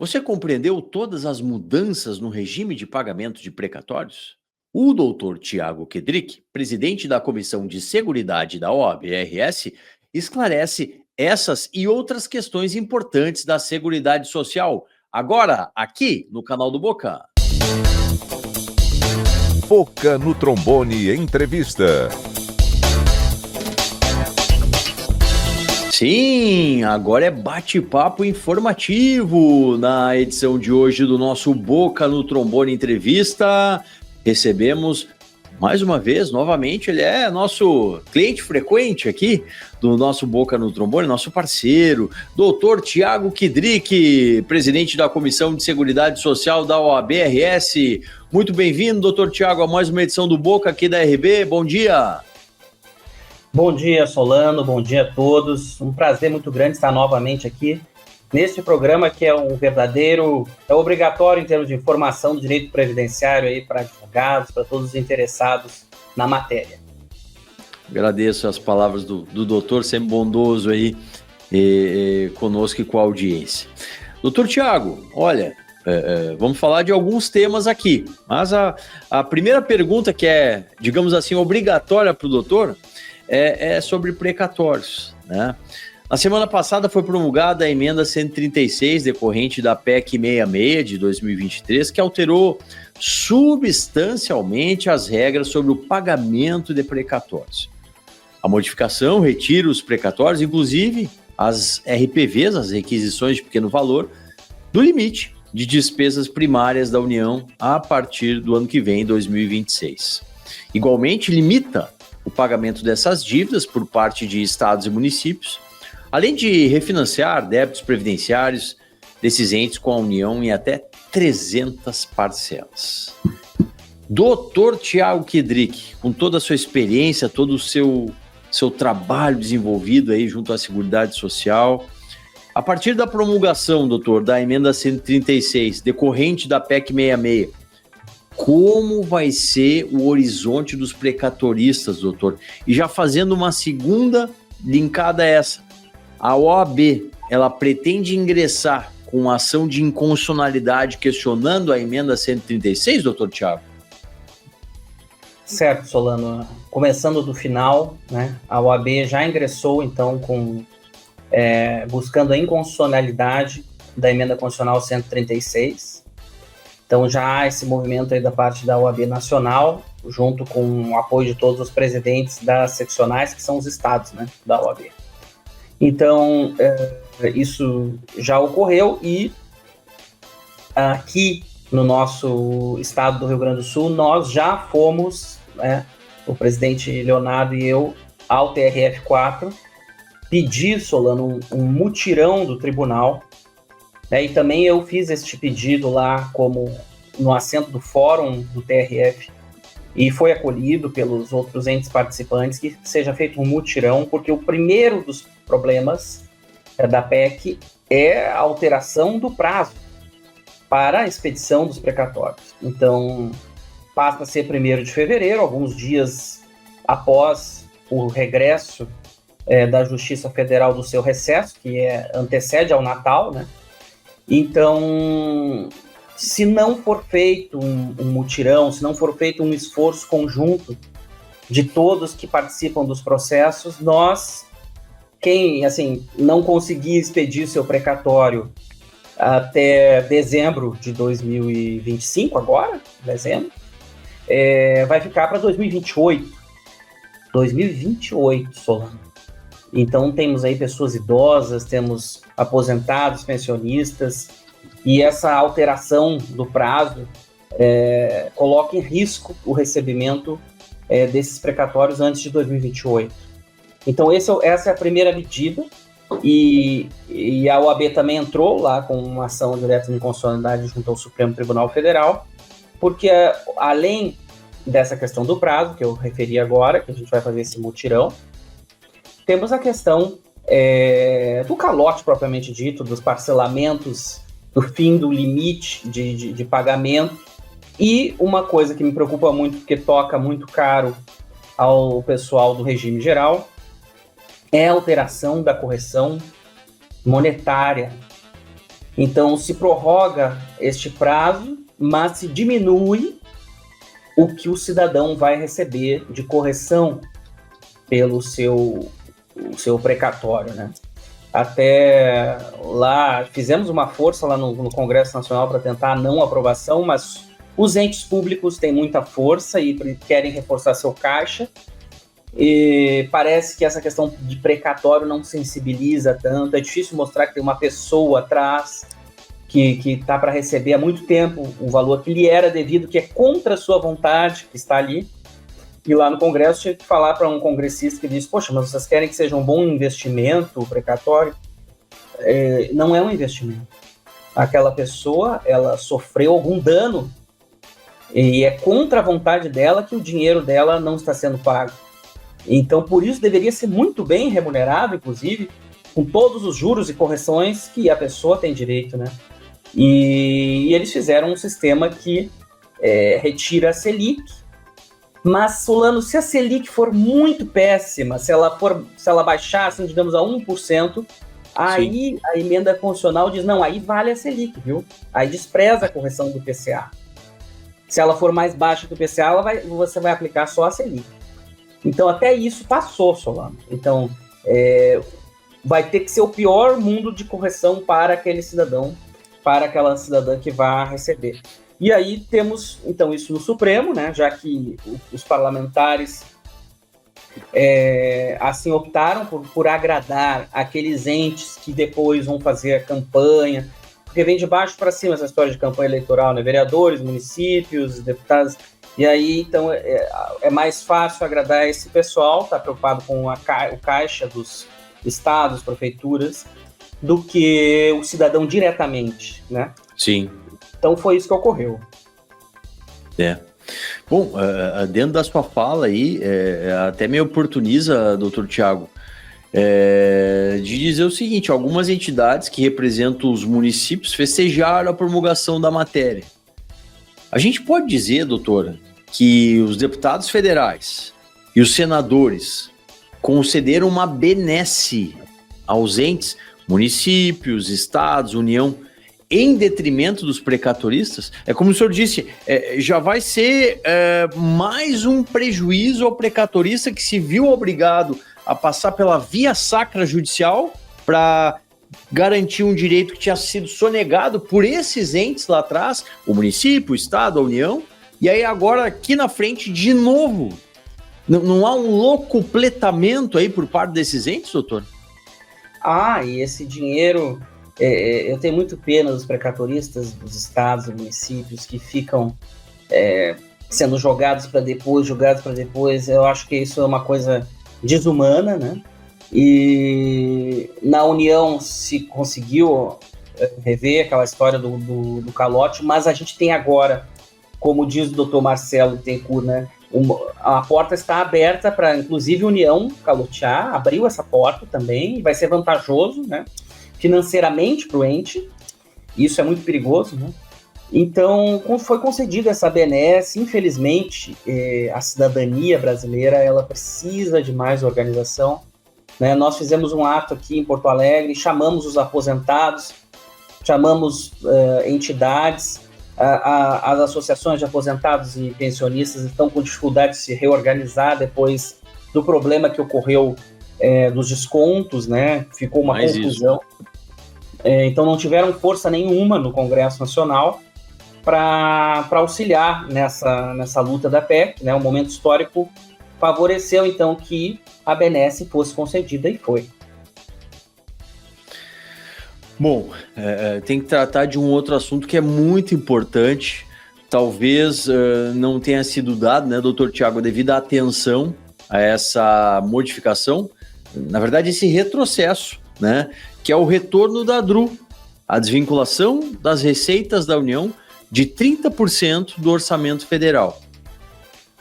Você compreendeu todas as mudanças no regime de pagamento de precatórios? O doutor Tiago Kedrick, presidente da Comissão de Seguridade da OAB-RS, esclarece essas e outras questões importantes da Seguridade Social, agora aqui no canal do Boca. Boca no Trombone Entrevista. Sim, agora é bate-papo informativo. Na edição de hoje do nosso Boca no Trombone Entrevista, recebemos mais uma vez, novamente, ele é nosso cliente frequente aqui do nosso Boca no Trombone, nosso parceiro, doutor Tiago Kedrick, presidente da Comissão de Seguridade Social da OAB-RS. Muito bem-vindo, doutor Tiago, a mais uma edição do Boca aqui da RB. Bom dia. Bom dia, Solano, bom dia a todos. Um prazer muito grande estar novamente aqui neste programa que é obrigatório em termos de informação do direito previdenciário aí para advogados, para todos os interessados na matéria. Agradeço as palavras do doutor, sempre bondoso aí conosco e com a audiência. Doutor Tiago, olha, vamos falar de alguns temas aqui, mas a primeira pergunta que é, digamos assim, obrigatória para o doutor é sobre precatórios, né? Na semana passada foi promulgada a emenda 136, decorrente da PEC 66 de 2023, que alterou substancialmente as regras sobre o pagamento de precatórios. A modificação retira os precatórios, inclusive as RPVs, as requisições de pequeno valor, do limite de despesas primárias da União a partir do ano que vem, 2026. Igualmente, limita o pagamento dessas dívidas por parte de estados e municípios, além de refinanciar débitos previdenciários desses entes com a União em até 300 parcelas. Doutor Tiago Kedrick, com toda a sua experiência, todo o seu trabalho desenvolvido aí junto à Seguridade Social, a partir da promulgação, doutor, da emenda 136, decorrente da PEC 66, como vai ser o horizonte dos precatoristas, doutor? E já fazendo uma segunda linkada a essa, a OAB, ela pretende ingressar com ação de inconstitucionalidade questionando a emenda 136, doutor Tiago? Certo, Solano. Começando do final, né, a OAB já ingressou, então, buscando a inconstitucionalidade da emenda constitucional 136. Então já há esse movimento aí da parte da OAB Nacional, junto com o apoio de todos os presidentes das seccionais, que são os estados, né, da OAB. Então, isso já ocorreu e aqui no nosso estado do Rio Grande do Sul, nós já fomos, o presidente Leonardo e eu, ao TRF4, pedir, Solano, um mutirão do tribunal. E também eu fiz este pedido lá como no assento do fórum do TRF e foi acolhido pelos outros entes participantes que seja feito um mutirão, porque o primeiro dos problemas da PEC é a alteração do prazo para a expedição dos precatórios. Então, passa a ser 1º de fevereiro, alguns dias após o regresso da Justiça Federal do seu recesso, que antecede ao Natal, né? Então, se não for feito um mutirão, se não for feito um esforço conjunto de todos que participam dos processos, quem não conseguir expedir seu precatório até dezembro de 2025, agora, dezembro, vai ficar para 2028. 2028, Solano. Então, temos aí pessoas idosas, temos aposentados, pensionistas, e essa alteração do prazo coloca em risco o recebimento desses precatórios antes de 2028. Então, essa é a primeira medida, e a OAB também entrou lá com uma ação direta de inconstitucionalidade junto ao Supremo Tribunal Federal, porque além dessa questão do prazo, que eu referi agora, que a gente vai fazer esse mutirão, temos a questão do calote propriamente dito, dos parcelamentos, do fim do limite de pagamento, e uma coisa que me preocupa muito, porque toca muito caro ao pessoal do regime geral, é a alteração da correção monetária Então, se prorroga este prazo, mas se diminui o que o cidadão vai receber de correção pelo seu precatório, né? Até lá, fizemos uma força lá no Congresso Nacional para tentar a não aprovação, mas os entes públicos têm muita força e querem reforçar seu caixa, e parece que essa questão de precatório não sensibiliza tanto, é difícil mostrar que tem uma pessoa atrás que está para receber há muito tempo um valor que lhe era devido, que é contra a sua vontade, que está ali. E lá no Congresso tinha que falar para um congressista que disse: poxa, mas vocês querem que seja um bom investimento, o precatório? Não é um investimento. Aquela pessoa, ela sofreu algum dano e é contra a vontade dela que o dinheiro dela não está sendo pago. Então, por isso, deveria ser muito bem remunerado, inclusive, com todos os juros e correções que a pessoa tem direito, né? E eles fizeram um sistema que retira a Selic. Mas, Solano, se a Selic for muito péssima, se ela baixar, assim, digamos, a 1%, aí a emenda constitucional diz: não, aí vale a Selic, viu? Aí despreza a correção do IPCA. Se ela for mais baixa que o IPCA, você vai aplicar só a Selic. Então, até isso passou, Solano. Então, vai ter que ser o pior mundo de correção para aquele cidadão, para aquela cidadã que vai receber. E aí temos, então, isso no Supremo, né, já que os parlamentares assim optaram por agradar aqueles entes que depois vão fazer a campanha, porque vem de baixo para cima essa história de campanha eleitoral, né, vereadores, municípios, deputados, e aí, então, é mais fácil agradar esse pessoal, tá preocupado com o caixa dos estados, prefeituras, do que o cidadão diretamente, né? Sim. Então foi isso que ocorreu. Bom, dentro da sua fala aí, até me oportuniza, doutor Tiago, de dizer o seguinte: algumas entidades que representam os municípios festejaram a promulgação da matéria. A gente pode dizer, doutora, que os deputados federais e os senadores concederam uma benesse aos entes, municípios, estados, União, em detrimento dos precatoristas? É como o senhor disse, já vai ser mais um prejuízo ao precatorista que se viu obrigado a passar pela via sacra judicial para garantir um direito que tinha sido sonegado por esses entes lá atrás, o município, o estado, a União, e aí agora aqui na frente de novo. Não há um locupletamento aí por parte desses entes, doutor? E esse dinheiro, eu tenho muito pena dos precatoristas, dos estados e municípios que ficam sendo jogados para depois, eu acho que isso é uma coisa desumana, né? E na União se conseguiu rever aquela história do calote, mas a gente tem agora, como diz o doutor Marcelo Bittencourt, né, a porta está aberta para, inclusive, a União calotear, abriu essa porta também, e vai ser vantajoso, né, financeiramente para o ente, isso é muito perigoso, né? Então, foi concedida essa benesse, infelizmente, a cidadania brasileira, ela precisa de mais organização, né? Nós fizemos um ato aqui em Porto Alegre, chamamos os aposentados, chamamos entidades, as associações de aposentados e pensionistas estão com dificuldade de se reorganizar depois do problema que ocorreu dos descontos, né? Ficou uma confusão. Então não tiveram força nenhuma no Congresso Nacional para auxiliar nessa luta da PEC, né? O momento histórico favoreceu, então, que a benesse fosse concedida, e foi. Bom, tem que tratar de um outro assunto que é muito importante, talvez não tenha sido dado, né, doutor Tiago, devido à atenção a essa modificação, na verdade esse retrocesso, né, que é o retorno da DRU, a desvinculação das receitas da União de 30% do orçamento federal.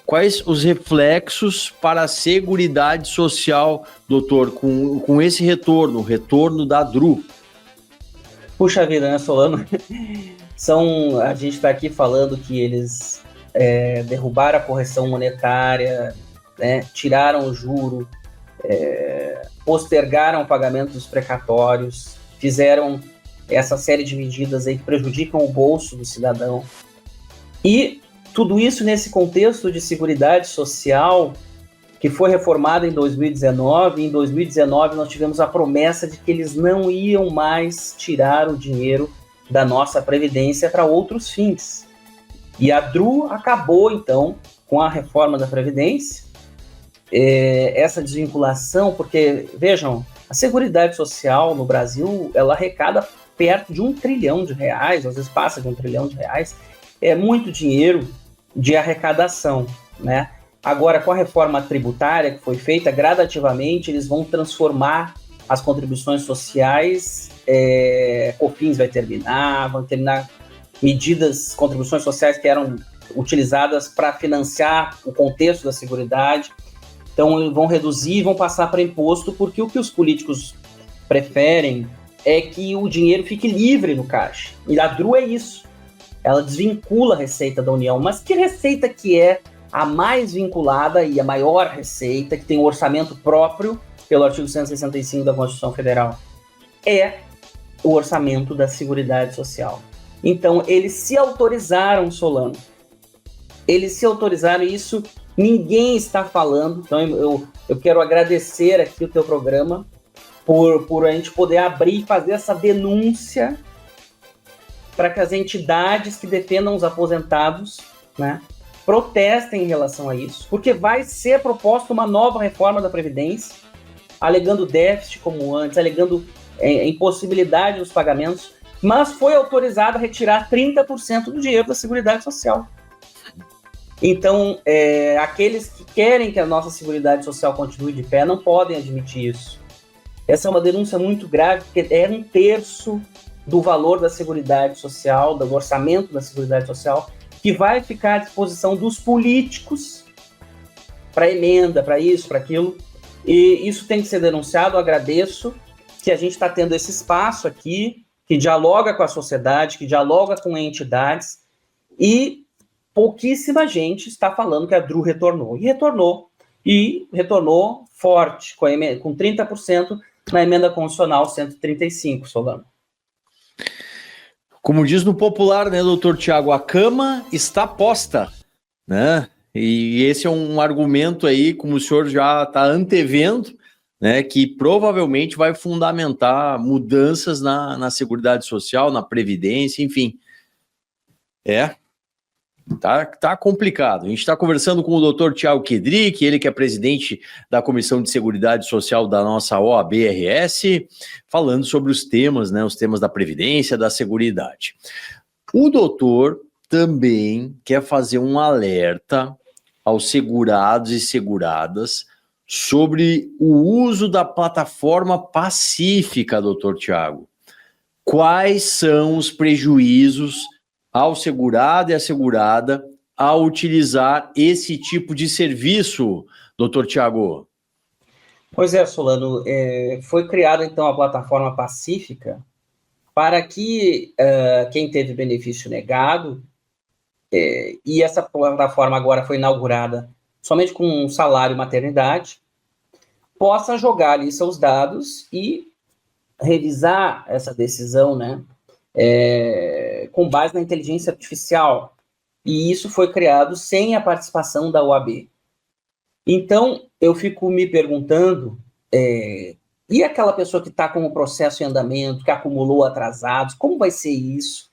Quais os reflexos para a Seguridade Social, doutor, com esse retorno, o retorno da DRU? Puxa vida, né, Solano? A gente está aqui falando que eles derrubaram a correção monetária, né, tiraram o juro, postergaram o pagamento dos precatórios, fizeram essa série de medidas aí que prejudicam o bolso do cidadão. E tudo isso nesse contexto de Seguridade Social, que foi reformada em 2019, e em 2019 nós tivemos a promessa de que eles não iam mais tirar o dinheiro da nossa Previdência para outros fins. E a DRU acabou, então, com a reforma da Previdência, essa desvinculação, porque, vejam, a Seguridade Social no Brasil, ela arrecada perto de R$1 trilhão, às vezes passa de R$1 trilhão, é muito dinheiro de arrecadação, né? Agora, com a reforma tributária que foi feita, gradativamente, eles vão transformar as contribuições sociais, COFINS vão terminar medidas, contribuições sociais que eram utilizadas para financiar o contexto da Seguridade. Então, vão reduzir e vão passar para imposto, porque o que os políticos preferem é que o dinheiro fique livre no caixa. E a DRU é isso. Ela desvincula a receita da União. Mas que receita que é a mais vinculada e a maior receita, que tem um orçamento próprio, pelo artigo 165 da Constituição Federal? É o orçamento da Seguridade Social. Então, eles se autorizaram, Solano. Eles se autorizaram, e isso ninguém está falando. Então, eu quero agradecer aqui o teu programa por a gente poder abrir e fazer essa denúncia para que as entidades que defendam os aposentados, né, protestem em relação a isso, porque vai ser proposta uma nova reforma da Previdência, alegando déficit como antes, alegando impossibilidade dos pagamentos, mas foi autorizado a retirar 30% do dinheiro da Seguridade Social. Então, aqueles que querem que a nossa Seguridade Social continue de pé não podem admitir isso. Essa é uma denúncia muito grave, porque é 1/3 do valor da Seguridade Social, do orçamento da Seguridade Social, que vai ficar à disposição dos políticos para emenda, para isso, para aquilo. E isso tem que ser denunciado. Eu agradeço que a gente está tendo esse espaço aqui, que dialoga com a sociedade, que dialoga com entidades, e pouquíssima gente está falando que a DRU retornou. E retornou forte, com 30% na emenda constitucional 135, Solano. Como diz no popular, né, doutor Tiago, a cama está posta, né? E esse é um argumento aí, como o senhor já está antevendo, né, que provavelmente vai fundamentar mudanças na Seguridade Social, na Previdência, enfim. Tá complicado. A gente está conversando com o doutor Tiago Kedrick, ele que é presidente da Comissão de Seguridade Social da nossa OAB-RS, falando sobre os temas, né, os temas da Previdência, da Seguridade. O doutor também quer fazer um alerta aos segurados e seguradas sobre o uso da plataforma pacífica, doutor Tiago. Quais são os prejuízos ao segurado e à segurada ao utilizar esse tipo de serviço, doutor Tiago? Pois é, Solano, foi criada então a plataforma pacífica para que quem teve benefício negado, e essa plataforma agora foi inaugurada somente com um salário maternidade, possa jogar ali seus dados e revisar essa decisão, né? Com base na inteligência artificial, e isso foi criado sem a participação da OAB. Então, eu fico me perguntando, e aquela pessoa que está com o processo em andamento, que acumulou atrasados, como vai ser isso?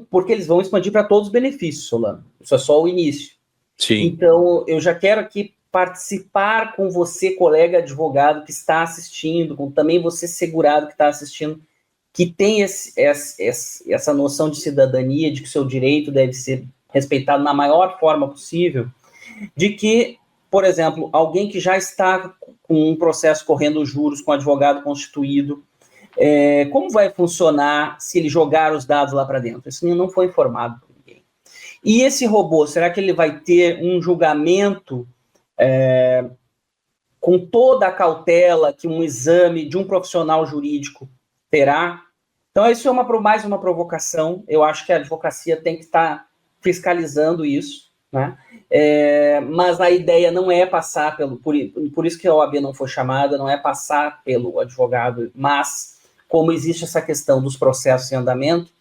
Porque eles vão expandir para todos os benefícios, Solano. Isso é só o início. Sim. Então, eu já quero aqui participar com você, colega advogado que está assistindo, com também você segurado que está assistindo, que tem essa noção de cidadania, de que o seu direito deve ser respeitado na maior forma possível, de que, por exemplo, alguém que já está com um processo correndo juros com advogado constituído, como vai funcionar se ele jogar os dados lá para dentro? Isso não foi informado por ninguém. E esse robô, será que ele vai ter um julgamento com toda a cautela que um exame de um profissional jurídico terá? Então, isso é mais uma provocação. Eu acho que a advocacia tem que estar fiscalizando isso, né? Mas a ideia não é passar por isso que a OAB não foi chamada, não é passar pelo advogado, mas como existe essa questão dos processos em andamento,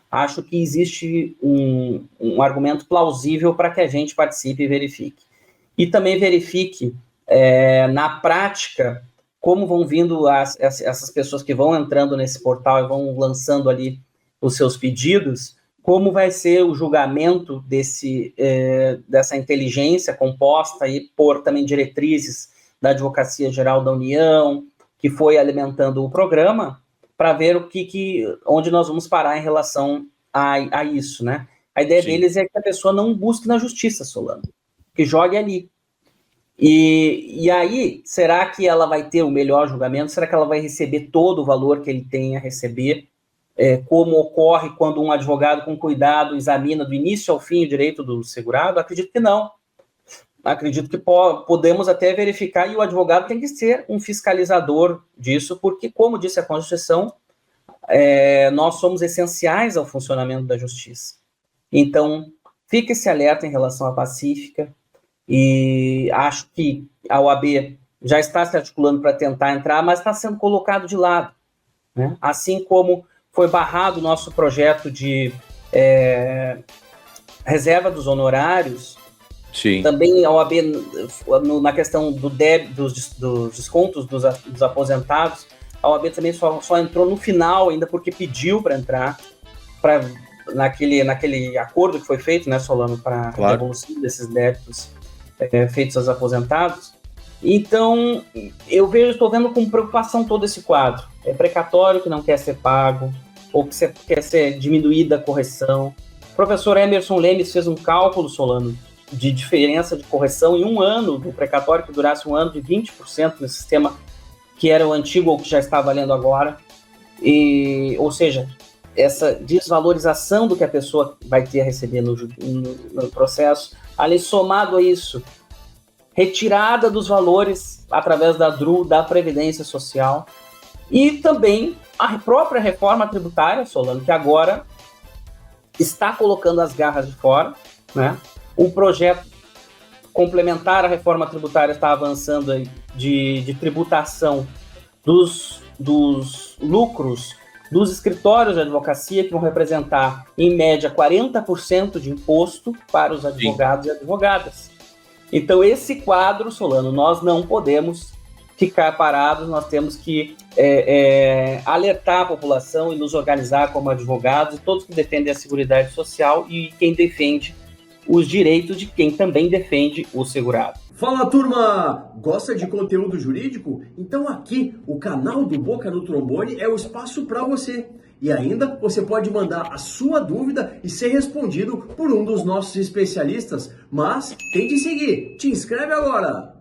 acho que existe um argumento plausível para que a gente participe e verifique. E também verifique, na prática, como vão vindo essas pessoas que vão entrando nesse portal e vão lançando ali os seus pedidos, como vai ser o julgamento dessa inteligência composta aí por também diretrizes da Advocacia Geral da União, que foi alimentando o programa, para ver onde nós vamos parar em relação a isso, né? A ideia deles é que a pessoa não busque na justiça, Solano, que jogue ali. E aí, será que ela vai ter o melhor julgamento? Será que ela vai receber todo o valor que ele tem a receber? Como ocorre quando um advogado com cuidado examina do início ao fim o direito do segurado? Acredito que não. Acredito que podemos até verificar, e o advogado tem que ser um fiscalizador disso, porque, como disse a Constituição, nós somos essenciais ao funcionamento da justiça. Então, fique esse alerta em relação à pacífica, e acho que a OAB já está se articulando para tentar entrar, mas está sendo colocado de lado, né? Assim como foi barrado o nosso projeto de reserva dos honorários. Sim. Também a OAB, na questão dos descontos dos aposentados, a OAB também só entrou no final, ainda porque pediu para entrar naquele acordo que foi feito, né, Solano, para a devolução desses débitos feitos aos aposentados. Então, estou vendo com preocupação todo esse quadro. É precatório que não quer ser pago, ou que quer ser diminuída a correção. O professor Emerson Lemes fez um cálculo, Solano, de diferença de correção em um ano, do precatório que durasse um ano, de 20% no sistema que era o antigo ou que já está valendo agora. Ou seja, essa desvalorização do que a pessoa vai ter a receber no processo, ali somado a isso, retirada dos valores através da DRU, da Previdência Social, e também a própria reforma tributária, Solano, que agora está colocando as garras de fora, né? O projeto complementar à reforma tributária está avançando aí de tributação dos lucros dos escritórios de advocacia, que vão representar, em média, 40% de imposto para os advogados e advogadas. Então, esse quadro, Solano, nós não podemos ficar parados, nós temos que alertar a população e nos organizar como advogados, e todos que defendem a Seguridade Social e quem defende os direitos de quem também defende o segurado. Fala, turma! Gosta de conteúdo jurídico? Então aqui, o canal do Boca no Trombone é o espaço para você. E ainda, você pode mandar a sua dúvida e ser respondido por um dos nossos especialistas. Mas tem de seguir. Te inscreve agora!